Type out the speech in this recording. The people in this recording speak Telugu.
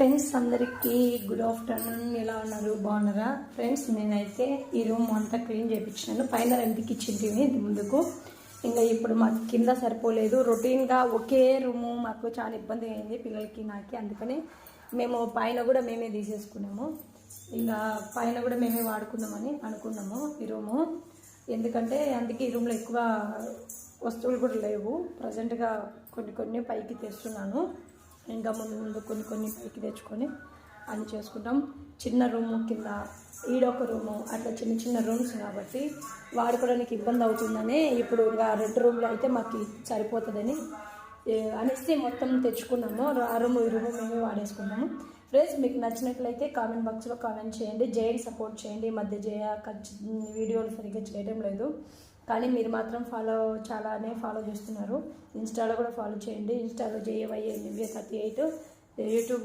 ఫ్రెండ్స్ అందరికీ గుడ్ ఆఫ్టర్నూన్. ఎలా ఉన్నారు? బాగున్నారా ఫ్రెండ్స్? నేనైతే ఈ రూమ్ అంతా క్లీన్ చేయించాను. పైన రెంట్కి ఇచ్చింటివి ముందుకు. ఇంకా ఇప్పుడు మాకు కింద సరిపోలేదు. రొటీన్గా ఒకే రూము మాకు చాలా ఇబ్బంది అయింది పిల్లలకి నాకు. అందుకని మేము పైన కూడా మేమే తీసేసుకున్నాము. ఇంకా పైన కూడా మేమే వాడుకుందామని అనుకున్నాము ఈ రూము. ఎందుకంటే అందుకే ఈ రూమ్లో ఎక్కువ వస్తువులు కూడా లేవు. ప్రజెంట్గా కొన్ని పైకి తెస్తున్నాను. ఇంకా ముందు కొన్ని పైకి తెచ్చుకొని అన్నీ చేసుకుంటాం. చిన్న రూము కింద ఈడొక రూము, అట్లా చిన్న రూమ్స్ కాబట్టి వాడుకోవడానికి ఇబ్బంది అవుతుందని ఇప్పుడు ఇంకా 2 రూమ్లు అయితే మాకు సరిపోతుందని అనేసి మొత్తం తెచ్చుకున్నాము. ఆ రూము ఈ రూము మేమే వాడేసుకున్నాము. ఫ్రెండ్స్, మీకు నచ్చినట్లయితే కామెంట్ బాక్స్లో కామెంట్ చేయండి. జైని సపోర్ట్ చేయండి. ఈ మధ్య జయ వీడియోలు సరిగ్గా చేయడం లేదు, కానీ మీరు మాత్రం చాలానే ఫాలో చేస్తున్నారు. ఇన్స్టాలో కూడా ఫాలో చేయండి. ఇన్స్టాలో JYNVA38, యూట్యూబ్